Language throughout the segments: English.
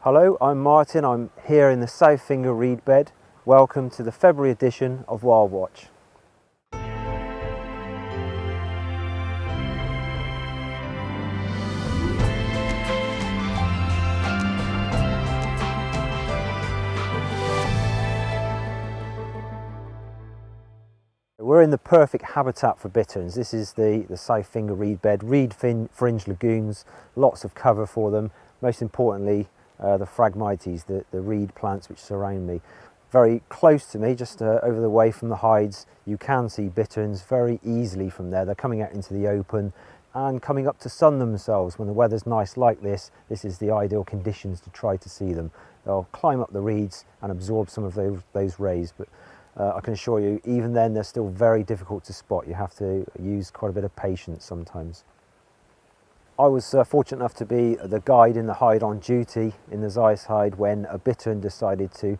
Hello, I'm Martin. I'm here in the South Finger reed bed. Welcome to the February edition of WildWatch. We're in the perfect habitat for bitterns. This is the South Finger reed bed, reed fringed lagoons, lots of cover for them. Most importantly, the Phragmites, the reed plants which surround me. Very close to me, just over the way from the hides, you can see bitterns very easily from there. They're coming out into the open and coming up to sun themselves. When the weather's nice like this is the ideal conditions to try to see them. They'll climb up the reeds and absorb some of those rays, but I can assure you, even then they're still very difficult to spot. You have to use quite a bit of patience sometimes. I was fortunate enough to be the guide in the hide on duty in the Zeiss hide when a bittern decided to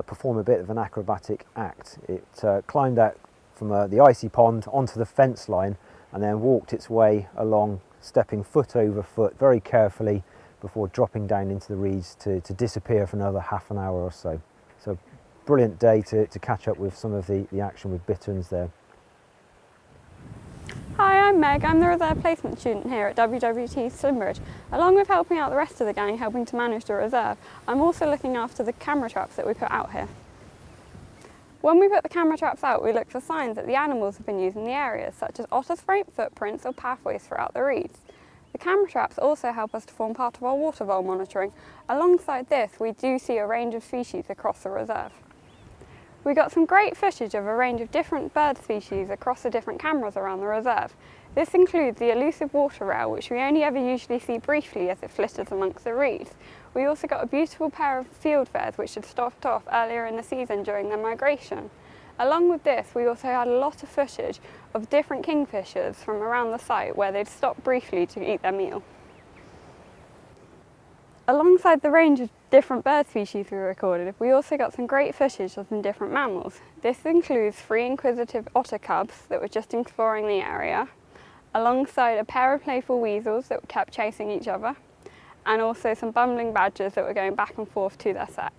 perform a bit of an acrobatic act. It climbed out from the icy pond onto the fence line and then walked its way along, stepping foot over foot very carefully before dropping down into the reeds to disappear for another half an hour or so. So brilliant day to catch up with some of the action with bitterns there. Hi, I'm Meg. I'm the reserve placement student here at WWT Slimbridge. Along with helping out the rest of the gang helping to manage the reserve, I'm also looking after the camera traps that we put out here. When we put the camera traps out, we look for signs that the animals have been using the areas, such as otter footprints or pathways throughout the reeds. The camera traps also help us to form part of our water vole monitoring. Alongside this, we do see a range of species across the reserve. We got some great footage of a range of different bird species across the different cameras around the reserve. This includes the elusive water rail, which we only ever usually see briefly as it flitters amongst the reeds. We also got a beautiful pair of fieldfares which had stopped off earlier in the season during their migration. Along with this, we also had a lot of footage of different kingfishers from around the site where they'd stopped briefly to eat their meal. Alongside the range of different bird species we recorded, we also got some great footage of some different mammals. This includes 3 inquisitive otter cubs that were just exploring the area, alongside a pair of playful weasels that kept chasing each other, and also some bumbling badgers that were going back and forth to their set.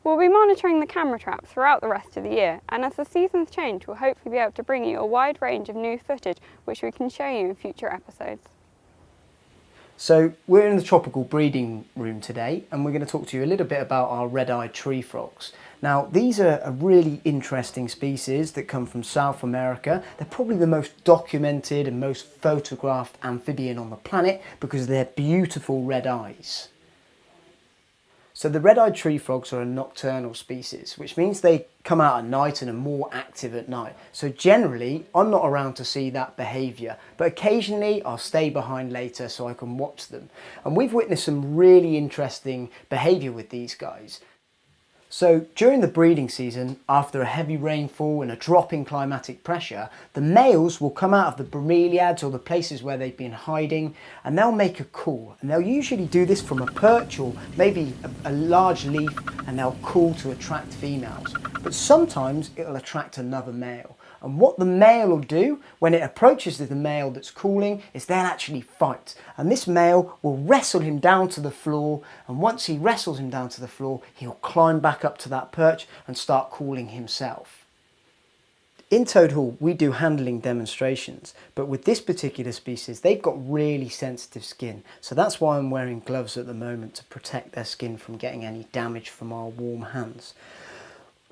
We'll be monitoring the camera traps throughout the rest of the year, and as the seasons change, we'll hopefully be able to bring you a wide range of new footage which we can show you in future episodes. So we're in the tropical breeding room today and we're going to talk to you a little bit about our red-eyed tree frogs. Now these are a really interesting species that come from South America. They're probably the most documented and most photographed amphibian on the planet because of their beautiful red eyes. So the red-eyed tree frogs are a nocturnal species, which means they come out at night and are more active at night. So generally, I'm not around to see that behaviour, but occasionally I'll stay behind later so I can watch them. And we've witnessed some really interesting behaviour with these guys. So during the breeding season, after a heavy rainfall and a drop in climatic pressure, the males will come out of the bromeliads or the places where they've been hiding and they'll make a call. And they'll usually do this from a perch or maybe a large leaf, and they'll call to attract females. But sometimes it'll attract another male. And what the male will do when it approaches the male that's calling is they'll actually fight. And this male will wrestle him down to the floor, and once he wrestles him down to the floor, he'll climb back up to that perch and start calling himself. In Toad Hall, we do handling demonstrations, but with this particular species, they've got really sensitive skin. So that's why I'm wearing gloves at the moment to protect their skin from getting any damage from our warm hands.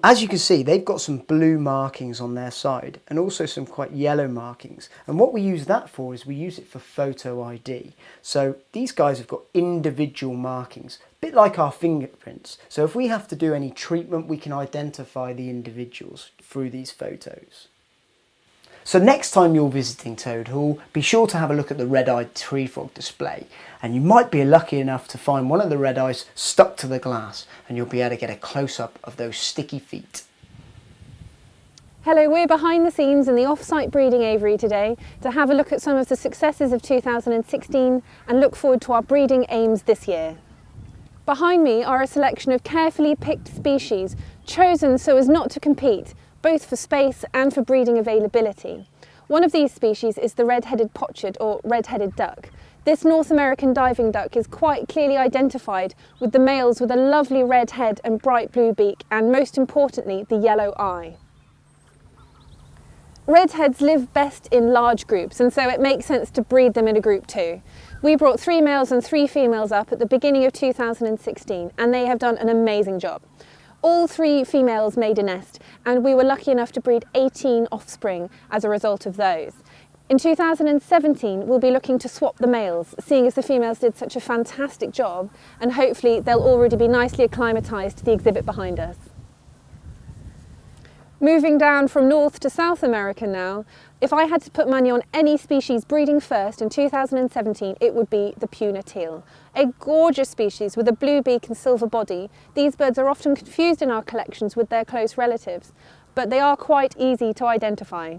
As you can see, they've got some blue markings on their side and also some quite yellow markings. And what we use that for is we use it for photo ID. So these guys have got individual markings, a bit like our fingerprints. So if we have to do any treatment, we can identify the individuals through these photos. So next time you're visiting Toad Hall, be sure to have a look at the red-eyed tree frog display, and you might be lucky enough to find one of the red eyes stuck to the glass, and you'll be able to get a close-up of those sticky feet. Hello, we're behind the scenes in the off-site breeding aviary today to have a look at some of the successes of 2016 and look forward to our breeding aims this year. Behind me are a selection of carefully picked species chosen so as not to compete, both for space and for breeding availability. One of these species is the red-headed pochard or red-headed duck. This North American diving duck is quite clearly identified, with the males with a lovely red head and bright blue beak, and most importantly, the yellow eye. Redheads live best in large groups, and so it makes sense to breed them in a group too. We brought 3 males and 3 females up at the beginning of 2016, and they have done an amazing job. All 3 females made a nest, and we were lucky enough to breed 18 offspring as a result of those. In 2017, we'll be looking to swap the males, seeing as the females did such a fantastic job, and hopefully they'll already be nicely acclimatised to the exhibit behind us. Moving down from North to South America now, if I had to put money on any species breeding first in 2017, it would be the puna teal. A gorgeous species with a blue beak and silver body. These birds are often confused in our collections with their close relatives, but they are quite easy to identify.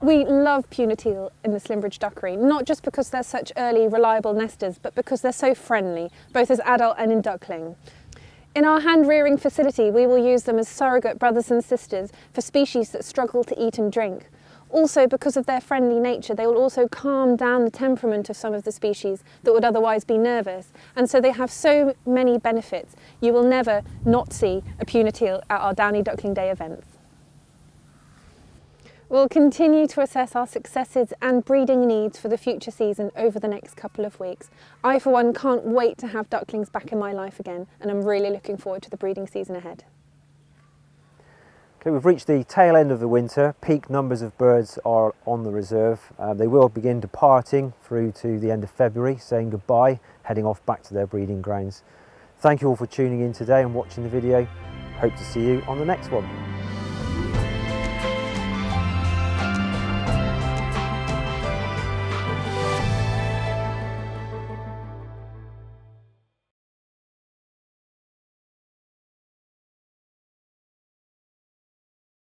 We love puna teal in the Slimbridge duckery, not just because they're such early, reliable nesters, but because they're so friendly, both as adult and in duckling. In our hand-rearing facility, we will use them as surrogate brothers and sisters for species that struggle to eat and drink. Also, because of their friendly nature, they will also calm down the temperament of some of the species that would otherwise be nervous. And so they have so many benefits. You will never not see a puna teal at our Downy Duckling Day events. We'll continue to assess our successes and breeding needs for the future season over the next couple of weeks. I, for one, can't wait to have ducklings back in my life again, and I'm really looking forward to the breeding season ahead. Okay, we've reached the tail end of the winter. Peak numbers of birds are on the reserve. They will begin departing through to the end of February, saying goodbye, heading off back to their breeding grounds. Thank you all for tuning in today and watching the video. Hope to see you on the next one.